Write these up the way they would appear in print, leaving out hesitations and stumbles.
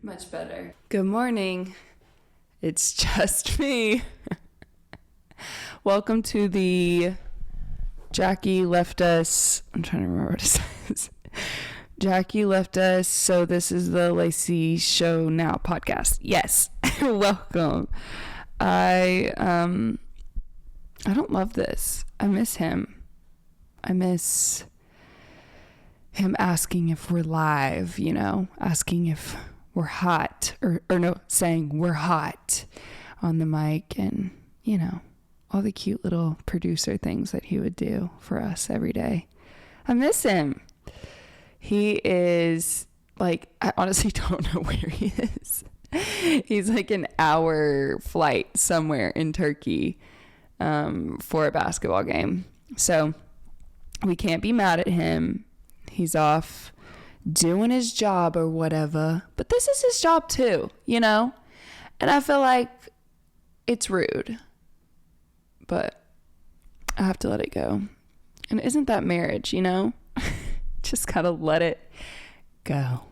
Much better. Good morning. It's just me. Welcome to the Jackie Left Us. I'm trying to remember what it says. Jackie Left Us, so this is the Lacey Show Now podcast. Yes. Welcome. I don't love this. I miss him. I miss him asking if we're live, asking if we're hot, or no, saying we're hot on the mic, and, all the cute little producer things that he would do for us every day. I miss him. He is, I honestly don't know where he is. He's like an hour flight somewhere in Turkey for a basketball game. So we can't be mad at him. He's off doing his job or whatever, but this is his job too, and I feel like it's rude, but I have to let it go. And isn't that marriage, just gotta let it go.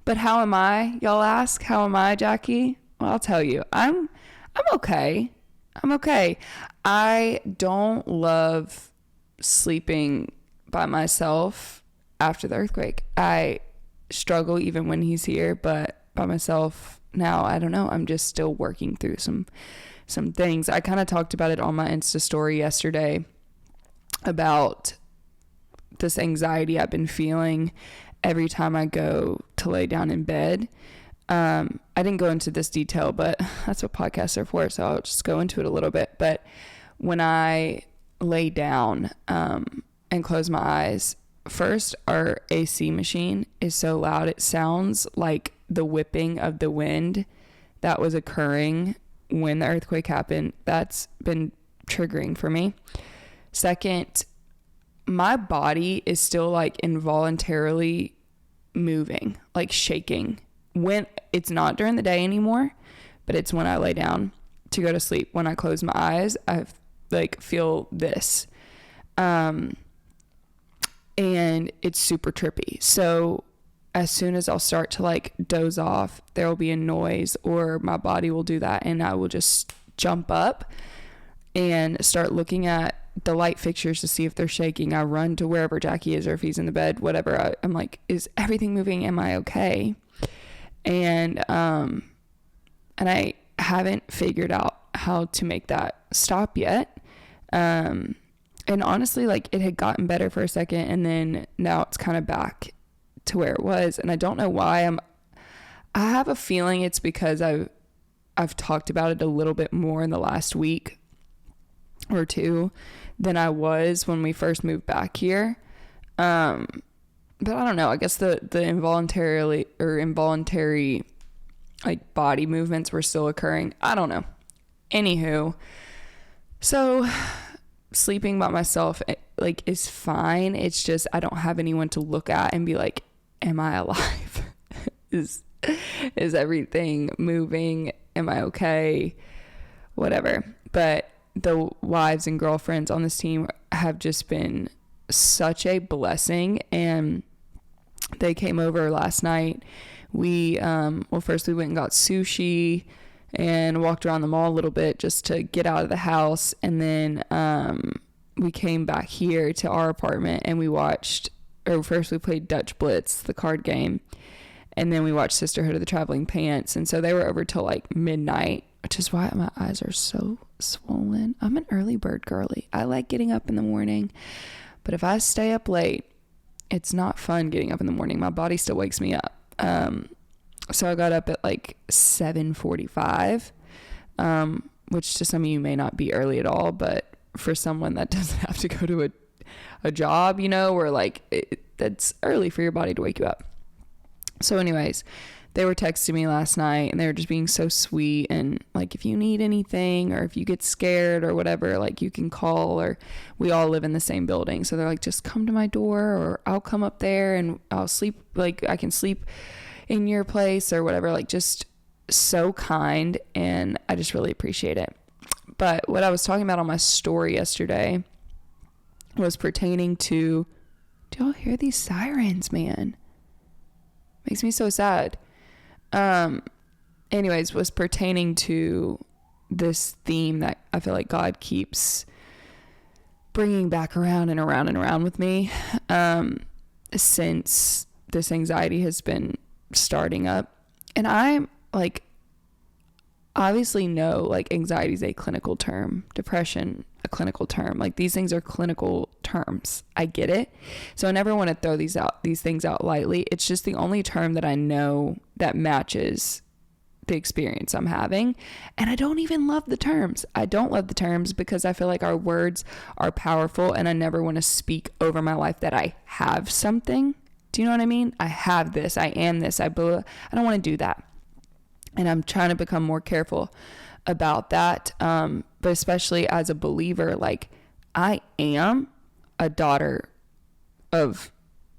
But how am I, y'all ask? How am I, Jackie? Well, I'll tell you, I'm okay. I don't love sleeping by myself after the earthquake. I struggle even when he's here, but by myself now, I don't know. I'm just still working through some things. I kind of talked about it on my Insta story yesterday about this anxiety I've been feeling every time I go to lay down in bed. I didn't go into this detail, but that's what podcasts are for, so I'll just go into it a little bit. But when I lay down and close my eyes, first, our AC machine is so loud. It sounds like the whipping of the wind that was occurring when the earthquake happened. That's been triggering for me. Second, my body is still involuntarily moving, shaking. When it's not during the day anymore, but it's when I lay down to go to sleep. When I close my eyes, I feel this. And it's super trippy. So as soon as I'll start to doze off, there will be a noise, or my body will do that, and I will just jump up and start looking at the light fixtures to see if they're shaking. I run to wherever Jackie is, or if he's in the bed, whatever. I'm like, is everything moving? Am I okay? And I haven't figured out how to make that stop yet. And honestly, it had gotten better for a second, and then now it's kind of back to where it was. And I don't know why. I have a feeling it's because I've talked about it a little bit more in the last week or two than I was when we first moved back here. But I don't know. I guess the involuntary body movements were still occurring. I don't know. Anywho, so sleeping by myself is fine. It's just I don't have anyone to look at and be like, am I alive? is everything moving? Am I okay? Whatever. But the wives and girlfriends on this team have just been such a blessing, and they came over last night. We first we went and got sushi and walked around the mall a little bit just to get out of the house. And then we came back here to our apartment, and first we played Dutch Blitz, the card game. And then we watched Sisterhood of the Traveling Pants. And so they were over till midnight, which is why my eyes are so swollen. I'm an early bird girly. I like getting up in the morning. But if I stay up late, it's not fun getting up in the morning. My body still wakes me up. So I got up at 7:45, which to some of you may not be early at all, but for someone that doesn't have to go to a job, where that's early for your body to wake you up. So anyways, they were texting me last night, and they were just being so sweet, and if you need anything, or if you get scared or whatever, you can call, or we all live in the same building, so they're just come to my door, or I'll come up there and I'll sleep, I can sleep in your place or whatever. Just so kind, and I just really appreciate it. But what I was talking about on my story yesterday was pertaining to, do y'all hear these sirens, man? Makes me so sad. Anyways, was pertaining to this theme that I feel like God keeps bringing back around and around and around with me, since this anxiety has been starting up. And I'm like, obviously know like anxiety is a clinical term, depression a clinical term, like these things are clinical terms. I get it. So I never want to throw these things out lightly. It's just the only term that I know that matches the experience I'm having. And I don't even love the terms. I don't love the terms because I feel like our words are powerful, and I never want to speak over my life that I have something. Do you know what I mean? I have this, I am this, I don't want to do that. And I'm trying to become more careful about that. But especially as a believer, like I am a daughter of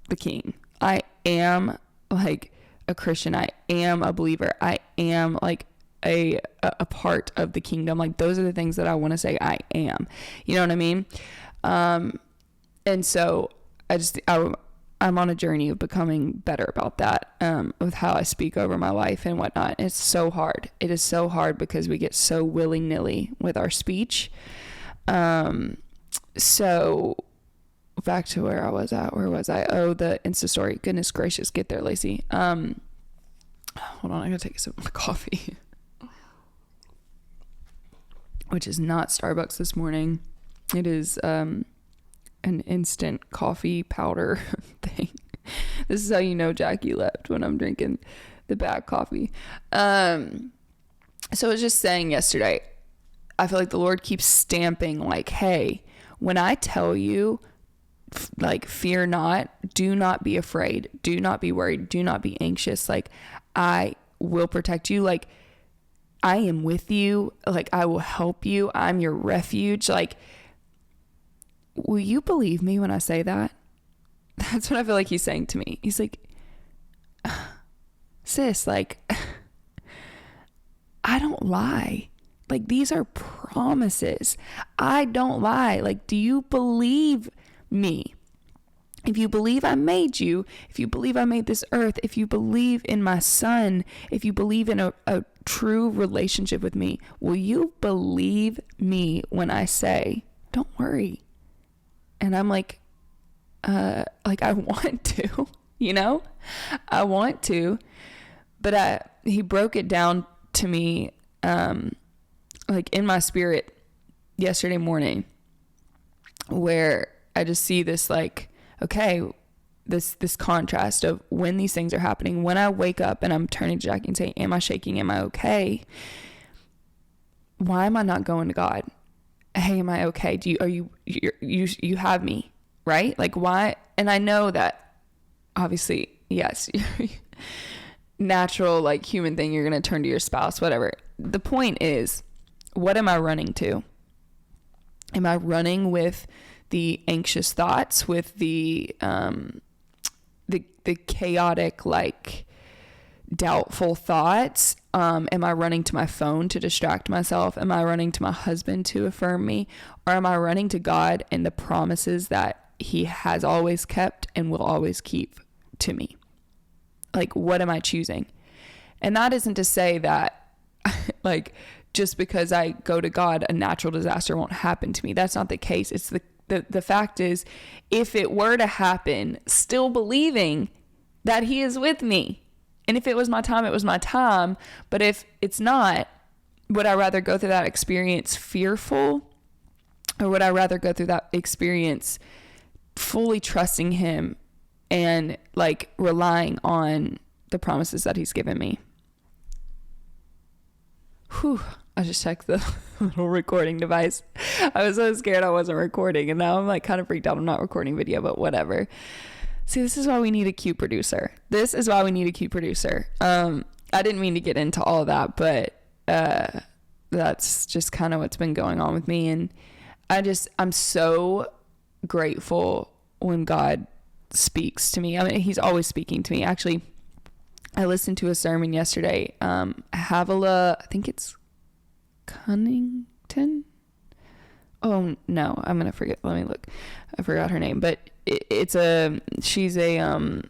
the King. I am like a Christian. I am a believer. I am like a part of the kingdom. Like those are the things that I want to say I am. You know what I mean? And so I'm on a journey of becoming better about that, with how I speak over my life and whatnot. It's so hard. It is so hard because we get so willy-nilly with our speech. So back to where I was at. Where was I? Oh, the Insta story. Goodness gracious. Get there, Lacey. Hold on. I gotta take a sip of my coffee, which is not Starbucks this morning. It is, an instant coffee powder thing. This is how you know Jackie left, when I'm drinking the bad coffee. So I was just saying yesterday, I feel like the Lord keeps stamping like, hey, when I tell you, like, fear not, do not be afraid, do not be worried, do not be anxious, like I will protect you, like I am with you, like I will help you, I'm your refuge, like, will you believe me when I say that? That's what I feel like he's saying to me. He's like, sis, like, I don't lie. Like, these are promises. I don't lie. Like, do you believe me? If you believe I made you, if you believe I made this earth, if you believe in my son, if you believe in a true relationship with me, will you believe me when I say, don't worry? And I'm like I want to, you know, I want to, but he broke it down to me, like in my spirit yesterday morning, where I just see this, like, okay, this contrast of when these things are happening, when I wake up and I'm turning to Jackie and saying, am I shaking? Am I okay? Why am I not going to God? Hey, am I okay? You have me, right? Like, why? And I know that obviously, yes, natural, like, human thing, you're going to turn to your spouse, whatever. The point is, what am I running to? Am I running with the anxious thoughts, with the chaotic, like, doubtful thoughts? Am I running to my phone to distract myself? Am I running to my husband to affirm me? Or am I running to God and the promises that he has always kept and will always keep to me? Like, what am I choosing? And that isn't to say that, like, just because I go to God, a natural disaster won't happen to me. That's not the case. It's the fact is, if it were to happen, still believing that he is with me. And if it was my time, it was my time. But if it's not, would I rather go through that experience fearful, or would I rather go through that experience fully trusting him and, like, relying on the promises that he's given me? Whew. I just checked the little recording device. I was so scared I wasn't recording, and now I'm, like, kind of freaked out I'm not recording video, but whatever. See, this is why we need a cute producer. I didn't mean to get into all of that, but that's just kind of what's been going on with me. And I'm so grateful when God speaks to me. I mean, he's always speaking to me. Actually, I listened to a sermon yesterday. Havilah, I think it's Cunnington. Oh no, I'm gonna forget. Let me look. I forgot her name, but she's a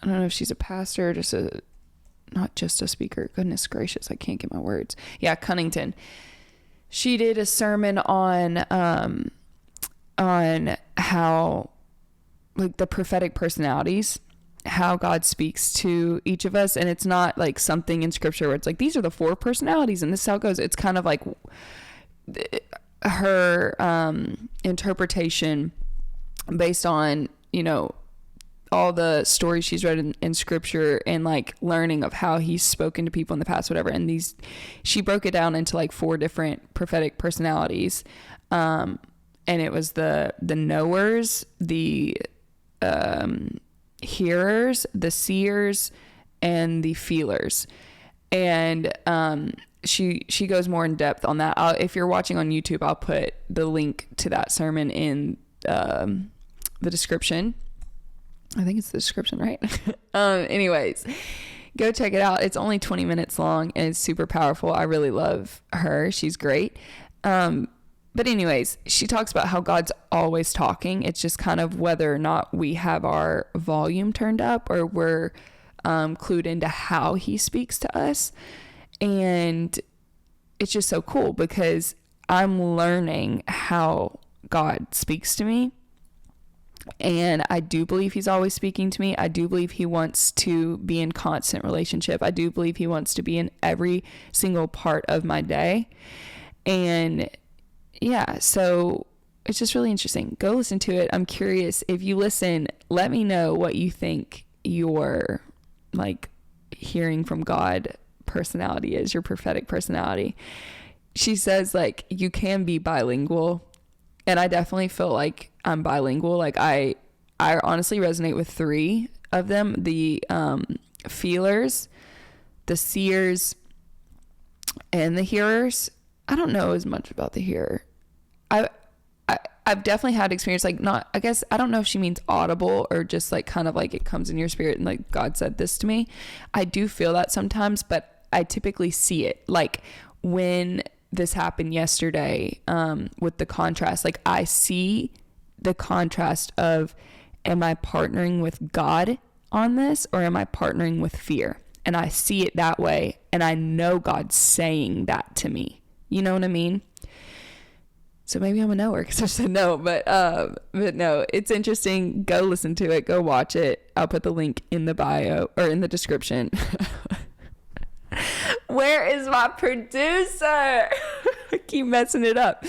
I don't know if she's a pastor, not just a speaker. Goodness gracious, I can't get my words. Yeah, Cunnington. She did a sermon on how, like, the prophetic personalities, how God speaks to each of us. And it's not like something in scripture where it's like, these are the 4 personalities and this is how it goes. It's kind of like her interpretation based on, all the stories she's read in scripture and like learning of how he's spoken to people in the past, whatever. And she broke it down into like 4 different prophetic personalities. And it was the knowers, the hearers, the seers, and the feelers. And she goes more in depth on that. If you're watching on YouTube, I'll put the link to that sermon in the description. I think it's the description, right? Anyways, go check it out. It's only 20 minutes long and it's super powerful. I really love her. She's great. But anyways, she talks about how God's always talking. It's just kind of whether or not we have our volume turned up or we're clued into how he speaks to us. And it's just so cool because I'm learning how God speaks to me. And I do believe he's always speaking to me. I do believe he wants to be in constant relationship. I do believe he wants to be in every single part of my day. And yeah, so it's just really interesting. Go listen to it. I'm curious. If you listen, let me know what you think your like hearing from God personality is, your prophetic personality. She says like you can be bilingual. And I definitely feel like I'm bilingual. Like I honestly resonate with 3 of them. The feelers, the seers, and the hearers. I don't know as much about the hearer. I've definitely had experience, like not, I guess, I don't know if she means audible or just like kind of like it comes in your spirit and like God said this to me. I do feel that sometimes, but I typically see it. Like when this happened yesterday with the contrast, like I see the contrast of, am I partnering with God on this or am I partnering with fear? And I see it that way. And I know God's saying that to me. You know what I mean? So maybe I'm a knower because I said no, but no, it's interesting. Go listen to it. Go watch it. I'll put the link in the bio or in the description. Where is my producer? I keep messing it up.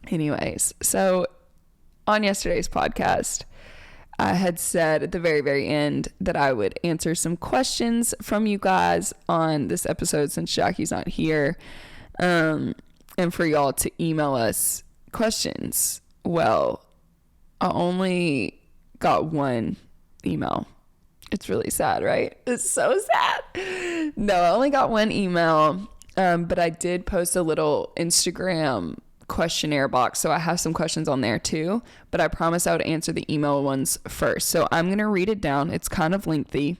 Anyways, so on yesterday's podcast, I had said at the very, very end that I would answer some questions from you guys on this episode since Jackie's not here. And for y'all to email us questions. Well, I only got 1 email. It's really sad, right? It's so sad. No, I only got 1 email, but I did post a little Instagram questionnaire box, so I have some questions on there too, but I promised I would answer the email ones first. So I'm going to read it down. It's kind of lengthy,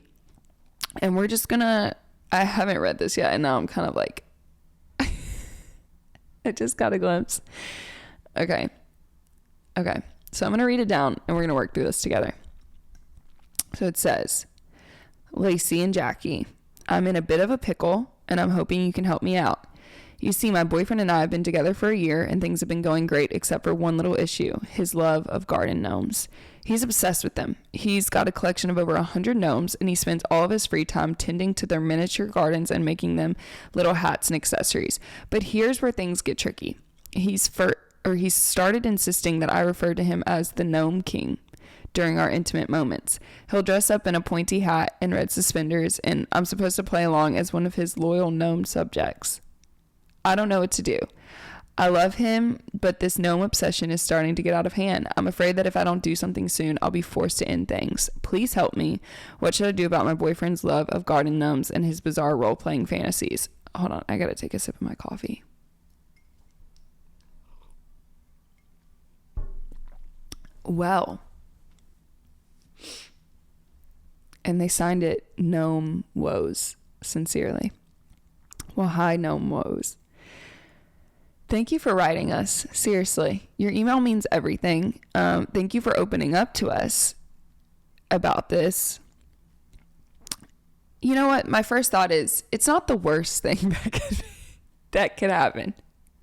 and we're just going to, I haven't read this yet, and now I'm kind of like, I just got a glimpse. Okay. So I'm going to read it down, and we're going to work through this together. So it says, Lacey and Jackie, I'm in a bit of a pickle and I'm hoping you can help me out. You see, my boyfriend and I have been together for a year and things have been going great except for one little issue, his love of garden gnomes. He's obsessed with them. He's got a collection of over 100 gnomes and he spends all of his free time tending to their miniature gardens and making them little hats and accessories. But here's where things get tricky. He's started insisting that I refer to him as the Gnome King during our intimate moments. He'll dress up in a pointy hat and red suspenders, and I'm supposed to play along as one of his loyal gnome subjects. I don't know what to do. I love him, but this gnome obsession is starting to get out of hand. I'm afraid that if I don't do something soon, I'll be forced to end things. Please help me. What should I do about my boyfriend's love of garden gnomes and his bizarre role-playing fantasies? Hold on, I gotta take a sip of my coffee. Well, and they signed it Gnome Woes, sincerely. Well, hi, Gnome Woes. Thank you for writing us. Seriously, your email means everything. Thank you for opening up to us. about this, you know what? My first thought is it's not the worst thing that could happen,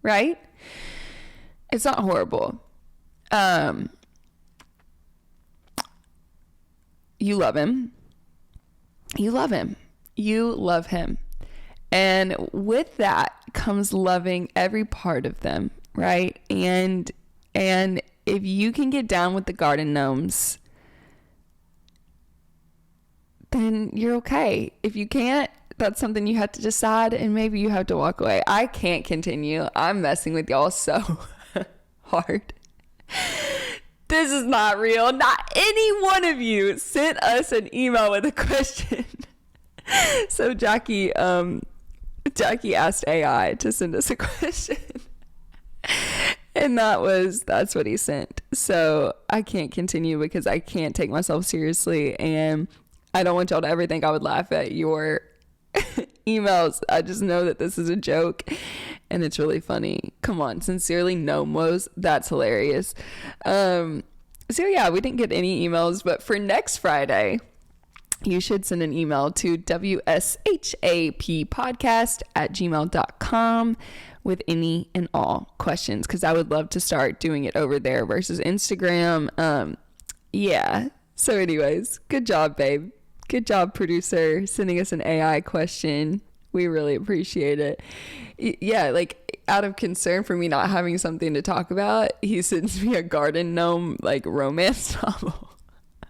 right? It's not horrible. You love him. You love him. You love him. And with that comes loving every part of them, right? And if you can get down with the garden gnomes, then you're okay. If you can't, that's something you have to decide, and maybe you have to walk away. I can't continue. I'm messing with y'all so hard. This is not real. Not any one of you sent us an email with a question. So Jackie asked AI to send us a question. And that's what he sent. So I can't continue because I can't take myself seriously, and I don't want y'all to ever think I would laugh at your emails. I just know that this is a joke and it's really funny. Come on, sincerely, Gnomes. That's hilarious. So yeah, we didn't get any emails, but for next Friday, you should send an email to wshappodcast@gmail.com with any and all questions, because I would love to start doing it over there versus Instagram. Yeah. So anyways, good job, babe. Good job, producer, sending us an AI question. We really appreciate it. Yeah, like out of concern for me not having something to talk about, he sends me a garden gnome like romance novel. I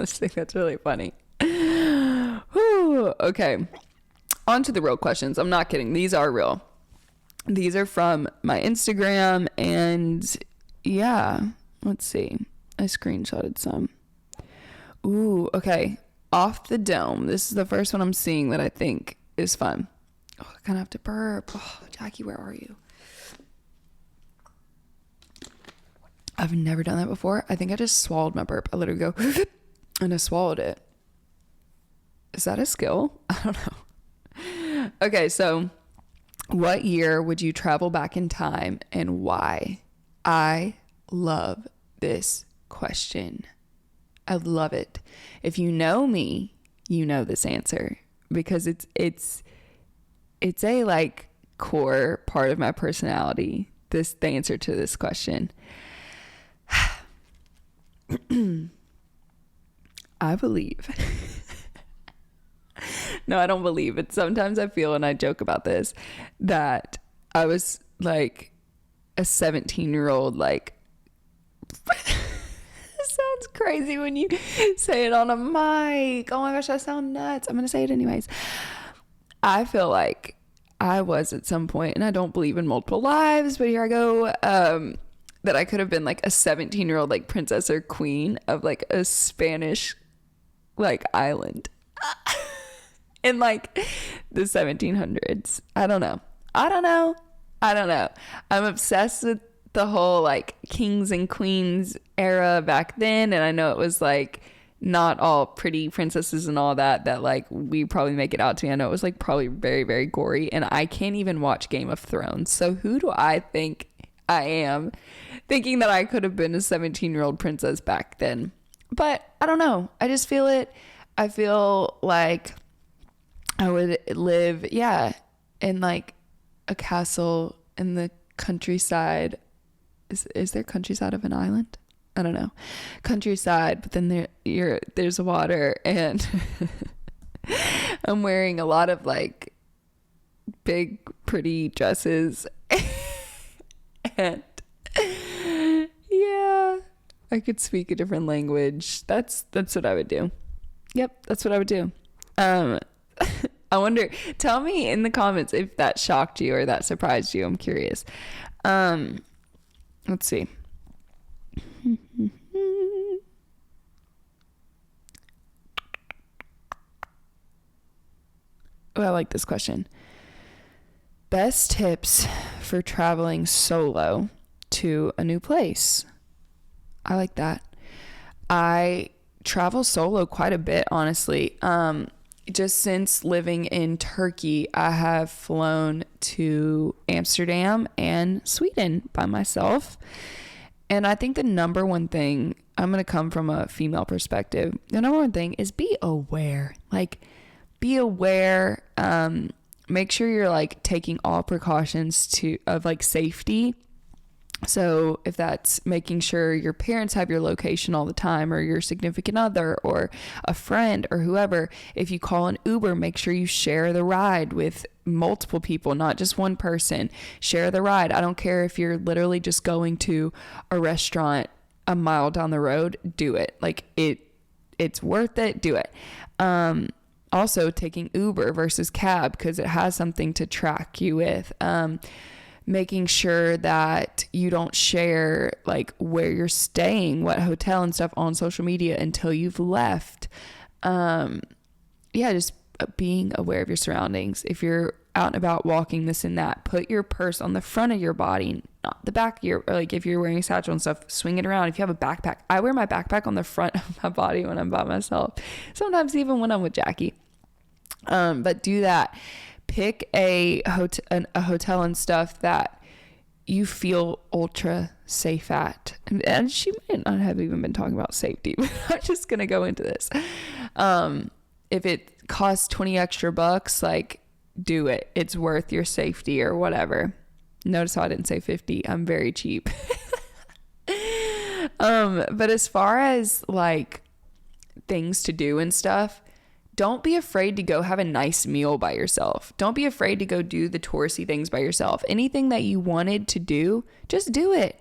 just think that's really funny. Whew. Okay, on to the real questions. I'm not kidding. These are real. These are from my Instagram, and yeah, let's see. I screenshotted some. Ooh, okay. Off the dome. This is the first one I'm seeing that I think is fun. Oh, I kind of have to burp. Oh, Jackie, where are you? I've never done that before. I think I just swallowed my burp. I literally go and I swallowed it. Is that a skill? I don't know. Okay, so what year would you travel back in time and why? I love this question. I love it. If you know me, you know this answer, because it's a like core part of my personality. The answer to this question. I believe. No, I don't believe it. Sometimes I feel, and I joke about this, that I was like a 17-year-old, like, sounds crazy when you say it on a mic. Oh my gosh, I sound nuts. I'm gonna say it anyways. I feel like I was at some point, and I don't believe in multiple lives, but here I go, that I could have been like a 17-year-old like princess or queen of like a Spanish like island in like the 1700s. I don't know. I'm obsessed with the whole like kings and queens era back then, and I know it was like not all pretty princesses and all that like we probably make it out to be. I know it was like probably very, very gory, and I can't even watch Game of Thrones. So who do I think I am thinking that I could have been a 17-year-old princess back then? But I don't know. I just feel it. I feel like I would live, in like a castle in the countryside. Is there countryside of an island? I don't know. Countryside, but then there's water, and I'm wearing a lot of like big pretty dresses. And yeah, I could speak a different language. That's what I would do. Yep, that's what I would do. I wonder, tell me in the comments if that shocked you or that surprised you. I'm curious. Let's see. Oh, I like this question. Best tips for traveling solo to a new place. I like that. I travel solo quite a bit, honestly. Just since living in Turkey, I have flown to Amsterdam and Sweden by myself. And I think the number one thing I'm going to come from a female perspective. The number one thing is be aware. Like, be aware. Make sure you're like taking all precautions of like safety. So if that's making sure your parents have your location all the time, or your significant other, or a friend, or whoever, if you call an Uber, make sure you share the ride with multiple people, not just one person. Share the ride. I don't care if you're literally just going to a restaurant a mile down the road, do it. Like it's worth it. Do it. Also taking Uber versus cab, because it has something to track you with. Making sure that you don't share like where you're staying, what hotel and stuff on social media until you've left. Just being aware of your surroundings. If you're out and about walking, this and that, put your purse on the front of your body, not the back of your, or like if you're wearing a satchel and stuff, swing it around. If you have a backpack, I wear my backpack on the front of my body when I'm by myself, sometimes even when I'm with Jackie. But do that. Pick a hotel and stuff that you feel ultra safe at. And she might not have even been talking about safety, but I'm just going to go into this. If it costs 20 extra bucks, like, do it. It's worth your safety or whatever. Notice how I didn't say 50. I'm very cheap. But as far as like things to do and stuff, don't be afraid to go have a nice meal by yourself. Don't be afraid to go do the touristy things by yourself. Anything that you wanted to do, just do it.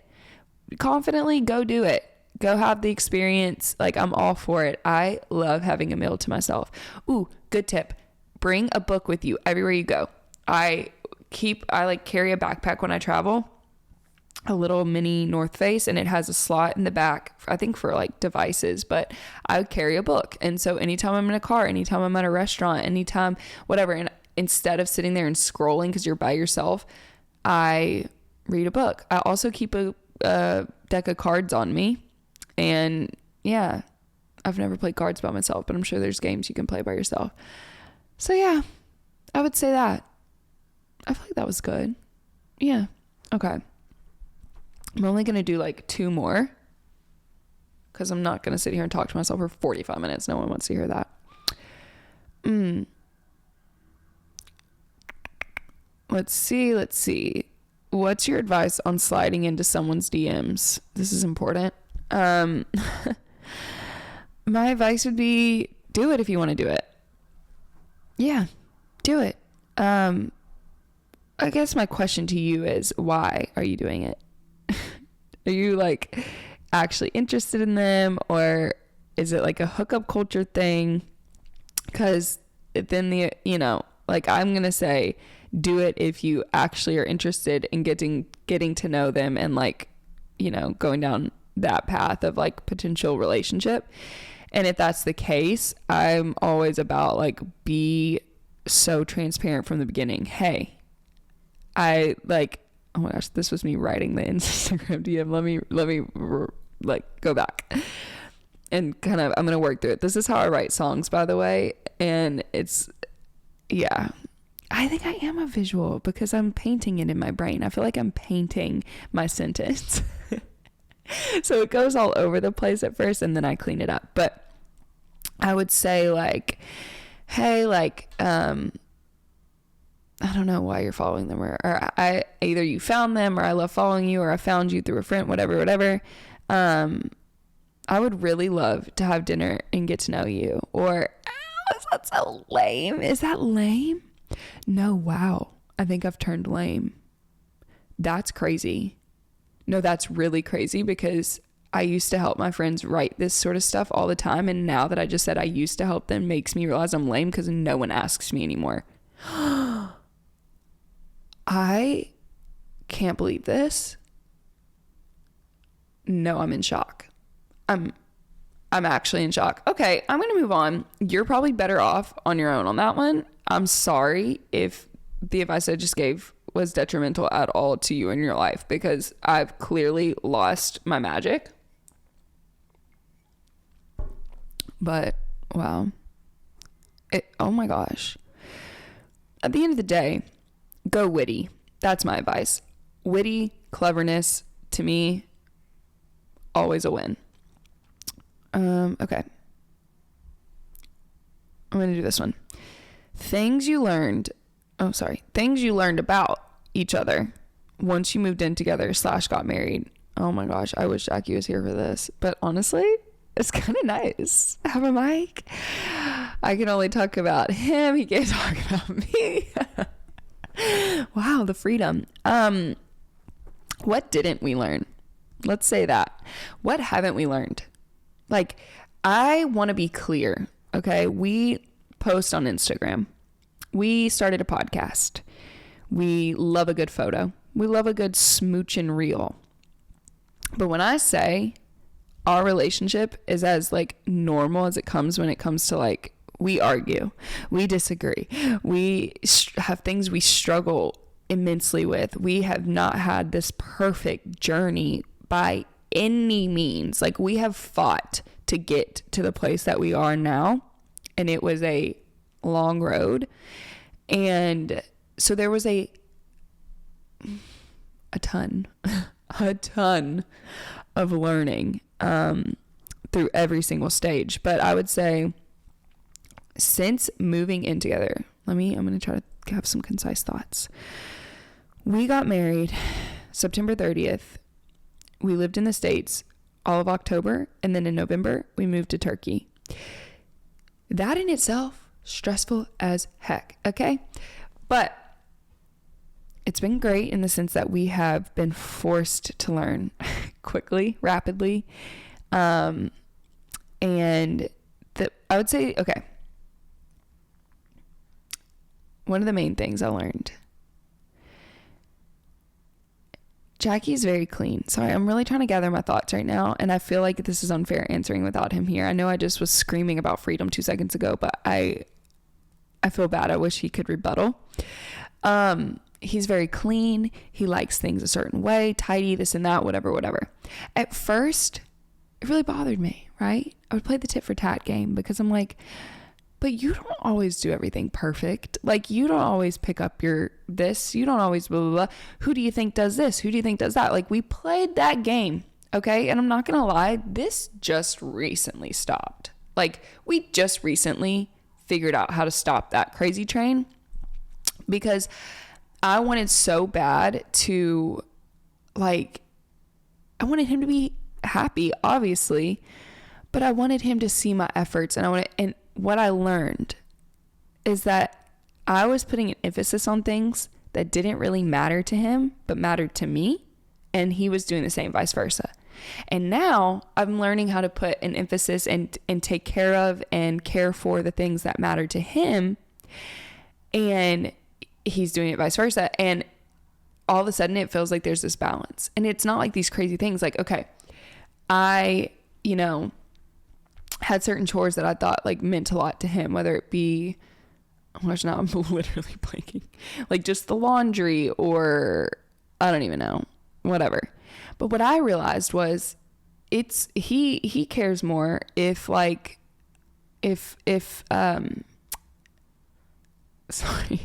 Confidently go do it. Go have the experience. Like, I'm all for it. I love having a meal to myself. Ooh, good tip. Bring a book with you everywhere you go. I carry a backpack when I travel, a little mini North Face, and it has a slot in the back, I think for like devices, but I would carry a book. And so anytime I'm in a car, anytime I'm at a restaurant, anytime, whatever, and instead of sitting there and scrolling because you're by yourself, I read a book. I also keep a deck of cards on me. And yeah, I've never played cards by myself, but I'm sure there's games you can play by yourself. So yeah, I would say that. I feel like that was good. Yeah. Okay. I'm only going to do like 2 more, because I'm not going to sit here and talk to myself for 45 minutes. No one wants to hear that. Let's see. What's your advice on sliding into someone's DMs? This is important. My advice would be, do it if you want to do it. Yeah, do it. I guess my question to you is, why are you doing it? Are you like actually interested in them, or is it like a hookup culture thing? Because then like, I'm going to say, do it if you actually are interested in getting to know them and like, going down that path of like potential relationship. And if that's the case, I'm always about like, be so transparent from the beginning. Hey, I like, oh my gosh, this was me writing the Instagram DM. Let me like go back and kind of, I'm going to work through it. This is how I write songs, by the way. And it's, yeah, I think I am a visual because I'm painting it in my brain. I feel like I'm painting my sentence. So it goes all over the place at first, and then I clean it up. But I would say like, hey, like, I don't know why you're following them, or I either you found them, or I love following you, or I found you through a friend, whatever. I would really love to have dinner and get to know you. Or, is that so lame? Is that lame? No, wow. I think I've turned lame. That's crazy. No, that's really crazy, because I used to help my friends write this sort of stuff all the time. And now that I just said I used to help them makes me realize I'm lame, because no one asks me anymore. I can't believe this. No, I'm in shock. I'm actually in shock. Okay, I'm going to move on. You're probably better off on your own on that one. I'm sorry if the advice I just gave was detrimental at all to you in your life, because I've clearly lost my magic. But wow. Oh my gosh. At the end of the day, go witty. That's my advice. Witty, cleverness, to me, always a win. Okay. I'm going to do this one. Things you learned about each other once you moved in together / got married. Oh my gosh, I wish Jackie was here for this. But honestly, it's kind of nice. Have a mic. I can only talk about him. He can't talk about me. Wow, the freedom. What didn't we learn? Let's say that. What haven't we learned? Like, I want to be clear. Okay, we post on Instagram. We started a podcast. We love a good photo. We love a good smooching reel. But when I say our relationship is as like normal as it comes when it comes to like, we argue, we disagree, we have things we struggle immensely with. We have not had this perfect journey by any means. Like, we have fought to get to the place that we are now, and it was a long road. And so there was a ton of learning through every single stage. But I would say since moving in together, I'm going to try to have some concise thoughts. We got married September 30th. We lived in the States all of October, and then in November we moved to Turkey. That in itself, stressful as heck, okay? But it's been great in the sense that we have been forced to learn quickly, rapidly. And I would say, okay, one of the main things I learned, Jackie's very clean. Sorry, I'm really trying to gather my thoughts right now, and I feel like this is unfair answering without him here. I know I just was screaming about freedom 2 seconds ago, but I feel bad. I wish he could rebuttal. He's very clean. He likes things a certain way, tidy, this and that, whatever. At first, it really bothered me, right? I would play the tit for tat game because I'm like, but you don't always do everything perfect. Like, you don't always pick up your this. You don't always blah, blah, blah. Who do you think does this? Who do you think does that? Like, we played that game, okay? And I'm not going to lie, this just recently stopped. Like, we just recently figured out how to stop that crazy train because I wanted so bad to, like, I wanted him to be happy, obviously, but I wanted him to see my efforts. And what I learned is that I was putting an emphasis on things that didn't really matter to him, but mattered to me. And he was doing the same, vice versa. And now I'm learning how to put an emphasis and take care of and care for the things that matter to him. And he's doing it vice versa. And all of a sudden it feels like there's this balance. And it's not like these crazy things like, okay, I, had certain chores that I thought like meant a lot to him, whether it be, oh my gosh, now I'm literally blanking, like just the laundry or I don't even know, whatever. But what I realized was he cares more if sorry,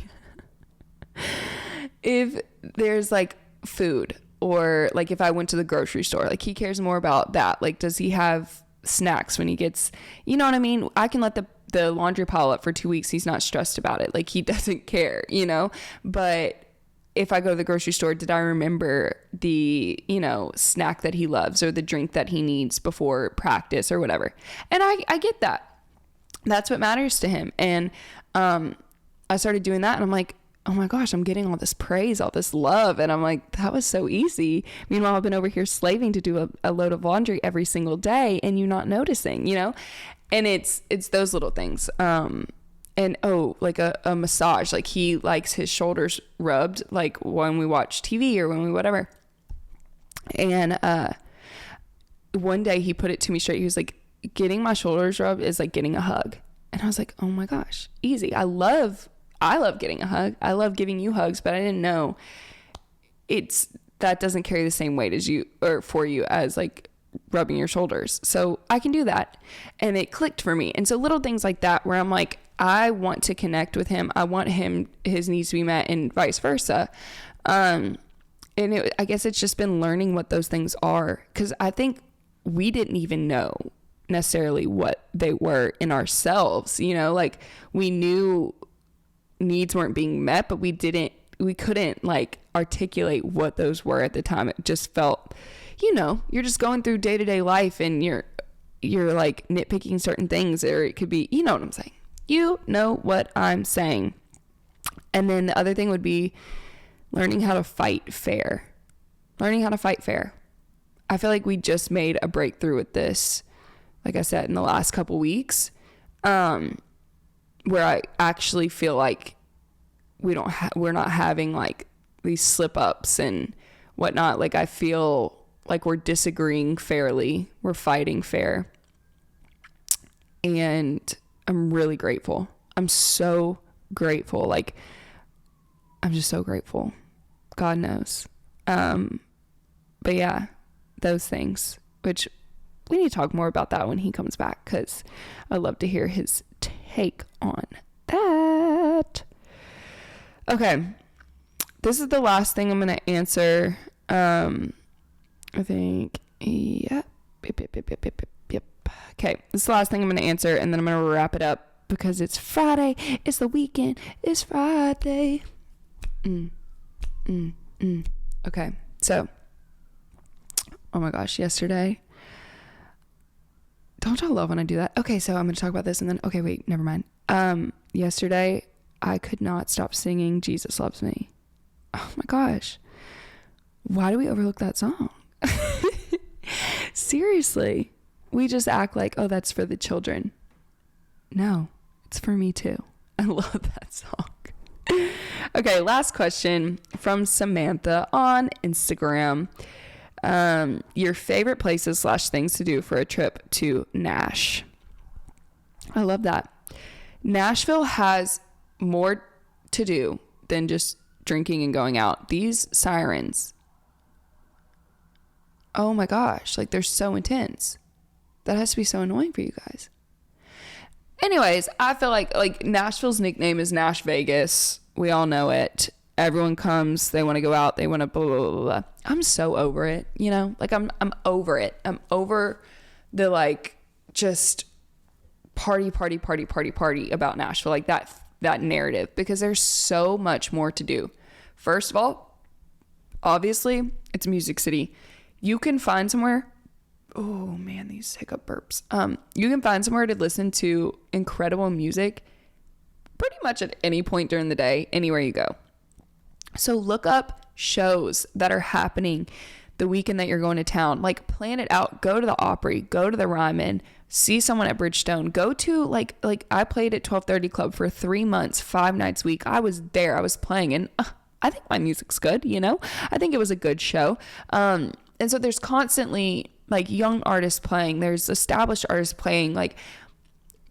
if there's like food or like if I went to the grocery store, like he cares more about that. Like, does he have snacks when he gets, you know what I mean? I can let the laundry pile up for 2 weeks. He's not stressed about it. Like, he doesn't care, but if I go to the grocery store, did I remember the, snack that he loves or the drink that he needs before practice or whatever? And I get that. That's what matters to him. And, I started doing that and I'm like, oh my gosh, I'm getting all this praise, all this love. And I'm like, that was so easy. Meanwhile, I've been over here slaving to do a load of laundry every single day and you not noticing, and it's those little things. And like a massage, like he likes his shoulders rubbed, like when we watch TV or when we, whatever. And, one day he put it to me straight. He was like, getting my shoulders rubbed is like getting a hug. And I was like, oh my gosh, easy. I love getting a hug. I love giving you hugs, but I didn't know that doesn't carry the same weight as you or for you as like rubbing your shoulders. So I can do that. And it clicked for me. And so little things like that where I'm like, I want to connect with him. I want his needs to be met and vice versa. And I guess it's just been learning what those things are. 'Cause I think we didn't even know necessarily what they were in ourselves, you know, like we knew needs weren't being met, but we couldn't like articulate what those were at the time. It just felt, you know, you're just going through day-to-day life and you're like nitpicking certain things, or it could be, you know what I'm saying. You know what I'm saying. And then the other thing would be learning how to fight fair. Learning how to fight fair. I feel like we just made a breakthrough with this, like I said, in the last couple weeks, where I actually feel like we're not having like these slip ups and whatnot. Like I feel like we're disagreeing fairly. We're fighting fair. And I'm really grateful. I'm so grateful. Like, I'm just so grateful. God knows. But yeah, those things, which we need to talk more about that when he comes back, because I'd love to hear his take on that. Okay. This is the last thing I'm going to answer. I think, yep. Okay, this is the last thing I'm going to answer, and then I'm going to wrap it up because it's Friday. It's the weekend. It's Friday. Okay, so, oh my gosh, yesterday. Don't y'all love when I do that? Okay, so I'm going to talk about this, and then, okay, wait, never mind. Yesterday, I could not stop singing Jesus Loves Me. Oh my gosh. Why do we overlook that song? Seriously. We just act like, oh, that's for the children. No, it's for me too. I love that song. Okay, last question from Samantha on Instagram. Your favorite places / things to do for a trip to Nash. I love that. Nashville has more to do than just drinking and going out. These sirens, oh my gosh, like they're so intense. That has to be so annoying for you guys. Anyways, I feel like Nashville's nickname is Nash Vegas. We all know it. Everyone comes, they want to go out, they want to blah, blah, blah, blah. I'm so over it, you know? Like I'm over it. I'm over the like just party about Nashville, like that narrative, because there's so much more to do. First of all, obviously, it's Music City. You can find somewhere. Oh man, these hiccup burps. You can find somewhere to listen to incredible music pretty much at any point during the day, anywhere you go. So look up shows that are happening the weekend that you're going to town. Like plan it out. Go to the Opry, go to the Ryman, see someone at Bridgestone, go to like I played at 1230 Club for 3 months, 5 nights a week. I was there, I was playing, and I think my music's good, you know? I think it was a good show. And so there's constantly like young artists playing, there's established artists playing. Like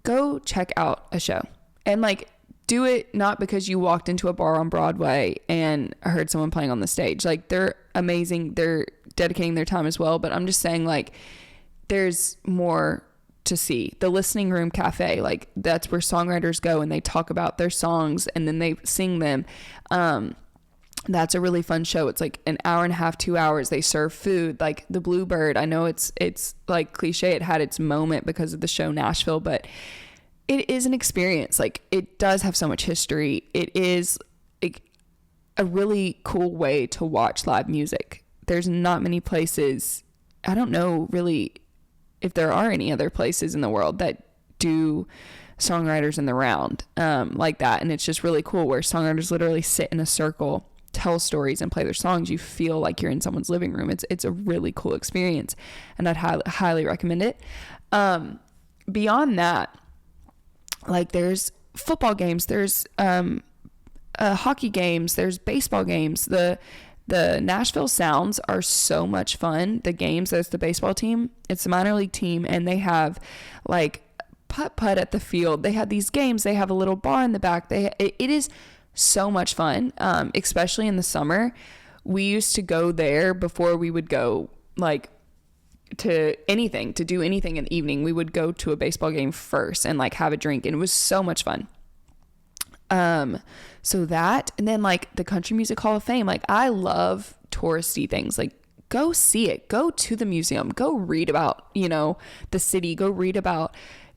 go check out a show and like do it not because you walked into a bar on Broadway and heard someone playing on the stage. Like they're amazing, they're dedicating their time as well, but I'm just saying like there's more to see. The Listening Room Cafe, like that's where songwriters go and they talk about their songs and then they sing them. That's a really fun show. It's like an hour and a half, 2 hours. They serve food. Like the Bluebird, I know it's like cliche, it had its moment because of the show Nashville, but it is an experience. Like it does have so much history. It is a really cool way to watch live music. There's not many places, I don't know really if there are any other places in the world that do songwriters in the round like that. And it's just really cool where songwriters literally sit in a circle, tell stories, and play their songs. You feel like you're in someone's living room. It's a really cool experience, and I'd highly recommend it. Beyond that, like there's football games, there's hockey games, there's baseball games. The Nashville Sounds are so much fun. The games, there's the baseball team, it's the minor league team, and they have like putt at the field. They have these games, they have a little bar in the back. It is so much fun, especially in the summer. We used to go there before we would go like to do anything in the evening. We would go to a baseball game first and like have a drink, and it was so much fun. So that, and then like the Country Music Hall of Fame, like I love touristy things, like go see it. Go to the museum. Go read about, the city. Go read about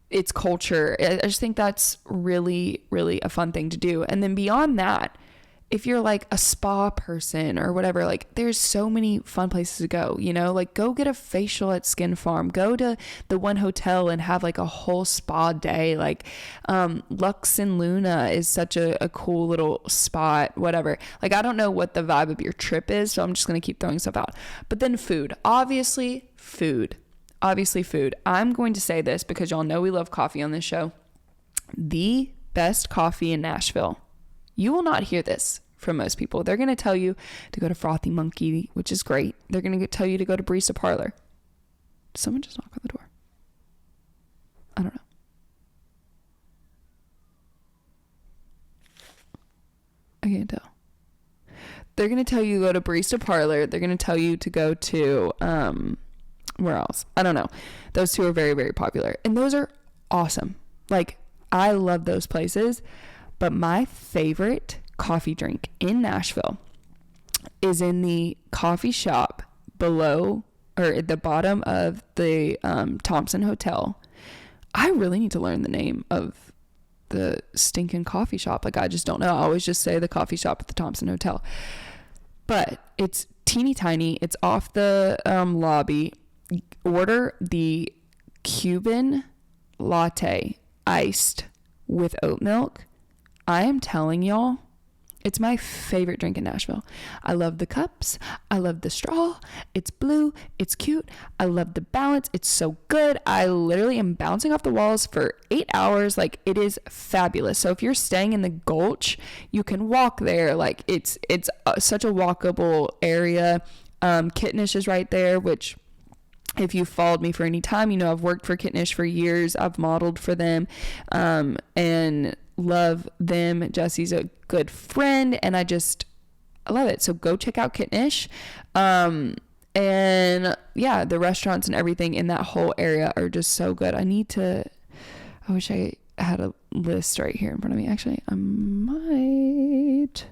its culture. I just think that's really, really a fun thing to do. And then beyond that, if you're like a spa person or whatever, like there's so many fun places to go, like go get a facial at Skin Farm, go to the one hotel and have like a whole spa day. Like Lux and Luna is such a cool little spot, whatever. Like I don't know what the vibe of your trip is, so I'm just going to keep throwing stuff out. But then food, obviously food. I'm going to say this because y'all know we love coffee on this show. The best coffee in Nashville. You will not hear this from most people. They're going to tell you to go to Frothy Monkey, which is great. They're going to tell you to go to Barista Parlor. Did someone just knock on the door? I don't know. I can't tell. They're going to tell you to go to Barista Parlor. They're going to tell you to go to, where else? I don't know. Those two are very, very popular. And those are awesome. Like, I love those places. But my favorite coffee drink in Nashville is in the coffee shop below or at the bottom of the Thompson Hotel. I really need to learn the name of the stinking coffee shop. Like, I just don't know. I always just say the coffee shop at the Thompson Hotel. But it's teeny tiny. It's off the lobby. Order the Cuban latte iced with oat milk. I am telling y'all, it's my favorite drink in Nashville. I love the cups. I love the straw. It's blue. It's cute. I love the balance. It's so good. I literally am bouncing off the walls for 8 hours. Like, it is fabulous. So if you're staying in the Gulch, you can walk there. Like, it's such a walkable area. Kittenish is right there, which if you followed me for any time, I've worked for Kittenish for years. I've modeled for them. And love them. Jesse's a good friend and I love it. So go check out Kittenish. And yeah, the restaurants and everything in that whole area are just so good. I wish I had a list right here in front of me. Actually, I might.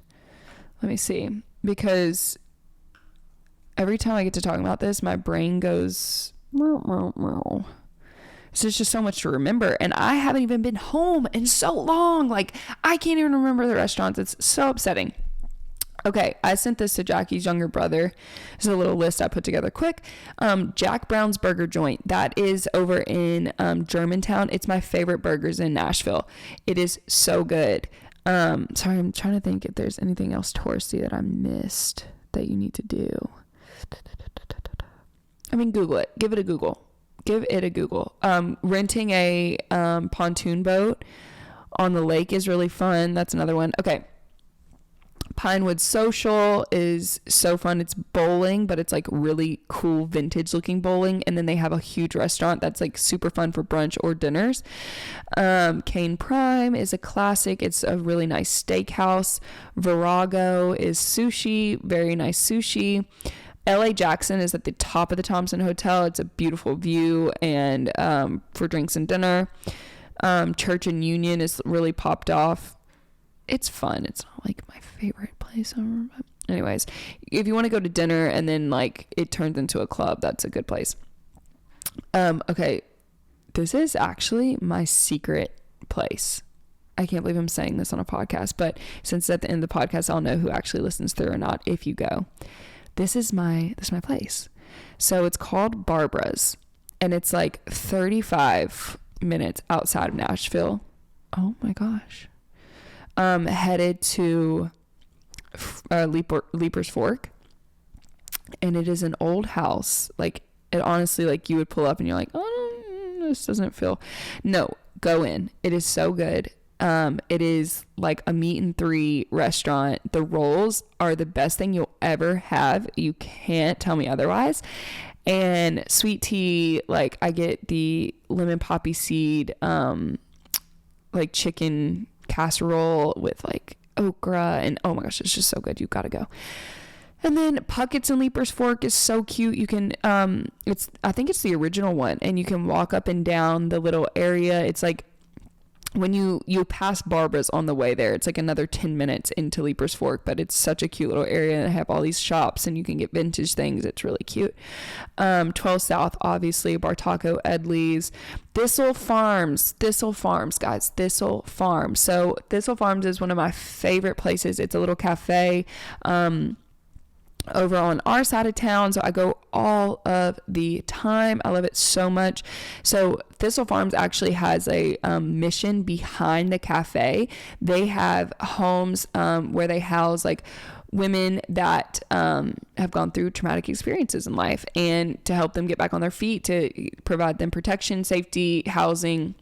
Let me see. Because every time I get to talking about this, my brain goes, meow, meow, meow. So it's just so much to remember. And I haven't even been home in so long. Like, I can't even remember the restaurants. It's so upsetting. Okay, I sent this to Jackie's younger brother. This is a little list I put together quick. Jack Brown's Burger Joint. That is over in Germantown. It's my favorite burgers in Nashville. It is so good. Sorry, I'm trying to think if there's anything else touristy that I missed that you need to do. Google it. Give it a Google. Renting a pontoon boat on the lake is really fun. That's another one. Okay. Pinewood Social is so fun. It's bowling, but it's like really cool vintage looking bowling. And then they have a huge restaurant that's like super fun for brunch or dinners. Cane Prime is a classic. It's a really nice steakhouse. Virago is sushi, very nice sushi. LA Jackson is at the top of the Thompson Hotel. It's a beautiful view and for drinks and dinner. Church and Union is really popped off. It's fun. It's not like my favorite place ever, but anyways, if you want to go to dinner and then like it turns into a club, that's a good place. Okay, this is actually my secret place. I can't believe I'm saying this on a podcast, but since at the end of the podcast, I'll know who actually listens through or not if you go. This is my place. So it's called Barbara's and it's like 35 minutes outside of Nashville. Oh my gosh. Headed to Leaper's Fork, and it is an old house. Like, it honestly, like, you would pull up and you're like, oh, this doesn't feel. No, go in. It is so good. It is like a meat and three restaurant. The rolls are the best thing you'll ever have. You can't tell me otherwise. And sweet tea, like, I get the lemon poppy seed, like chicken casserole with like okra, and oh my gosh, it's just so good. You gotta go. And then Puckett's and Leaper's Fork is so cute. You can I think it's the original one, and you can walk up and down the little area. It's like when you pass Barbara's on the way there, it's like another 10 minutes into Leaper's Fork, but it's such a cute little area, and they have all these shops and you can get vintage things. It's really cute. 12 South, obviously, Bartaco, Edley's, Thistle Farms, guys, Thistle Farms. So Thistle Farms is one of my favorite places. It's a little cafe over on our side of town, so I go all of the time. I love it so much. So Thistle Farms actually has a mission behind the cafe. They have homes where they house like women that have gone through traumatic experiences in life, and to help them get back on their feet, to provide them protection, safety, housing.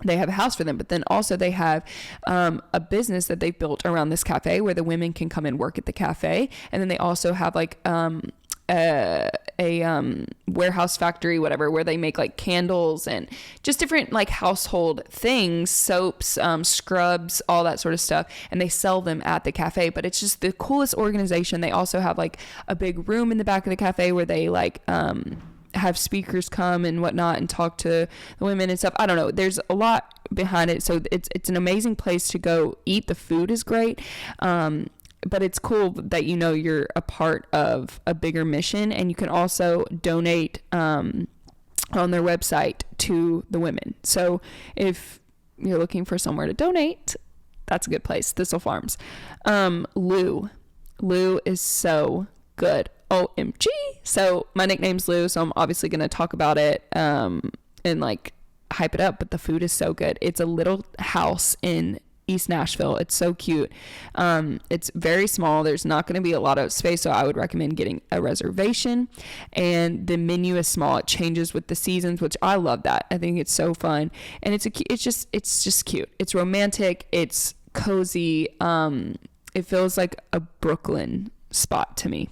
They have a house for them, but then also they have a business that they've built around this cafe where the women can come and work at the cafe. And then they also have like a warehouse factory, whatever, where they make like candles and just different like household things, soaps, scrubs, all that sort of stuff. And they sell them at the cafe, but it's just the coolest organization. They also have like a big room in the back of the cafe where they like, have speakers come and whatnot and talk to the women and stuff. I don't know. There's a lot behind it. So it's an amazing place to go eat. The food is great. But it's cool that, you know, you're a part of a bigger mission, and you can also donate, on their website to the women. So if you're looking for somewhere to donate, that's a good place. Thistle Farms. Lou is so good. OMG. So my nickname's Lou, so I'm obviously going to talk about it and like hype it up, but the food is so good. It's a little house in East Nashville. It's so cute. It's very small. There's not going to be a lot of space, so I would recommend getting a reservation. And the menu is small. It changes with the seasons, which I love that. I think it's so fun. And it's just cute. It's romantic. It's cozy. It feels like a Brooklyn spot to me.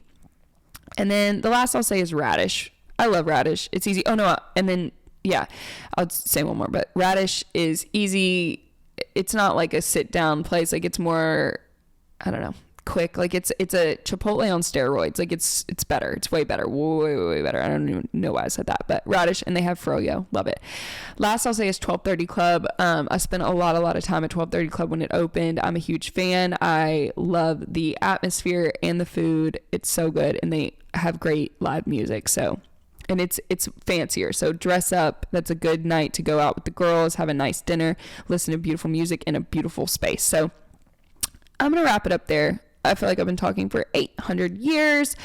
And then the last I'll say is Radish. I love Radish. It's easy. Oh, no. And then, yeah, I'll say one more. But Radish is easy. It's not like a sit-down place. Like, it's more, I don't know, quick. Like, it's a Chipotle on steroids. Like, it's better. It's way better. Way better. I don't even know why I said that. But Radish, and they have froyo. Love it. Last I'll say is 1230 Club. I spent a lot of time at 1230 Club when it opened. I'm a huge fan. I love the atmosphere and the food. It's so good. And they have great live music. So, and it's fancier. So dress up. That's a good night to go out with the girls, have a nice dinner, listen to beautiful music in a beautiful space. So I'm going to wrap it up there. I feel like I've been talking for 800 years,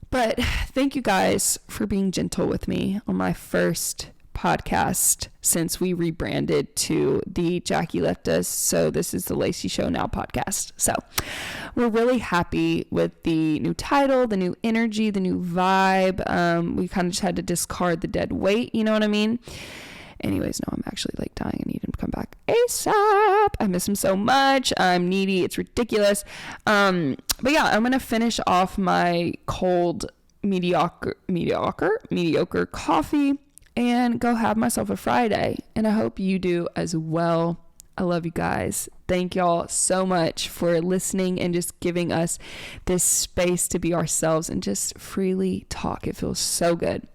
but thank you guys for being gentle with me on my first podcast since we rebranded to the Jackie Left Us. So this is the Lacey Show Now podcast. So we're really happy with the new title, the new energy, the new vibe. We kind of just had to discard the dead weight. You know what I mean? Anyways, no, I'm actually like dying. I need him to come back ASAP. I miss him so much. I'm needy. It's ridiculous. But yeah, I'm going to finish off my cold mediocre coffee and go have myself a Friday. And I hope you do as well. I love you guys. Thank y'all so much for listening and just giving us this space to be ourselves and just freely talk. It feels so good.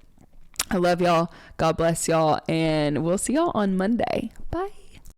I love y'all. God bless y'all. And we'll see y'all on Monday. Bye.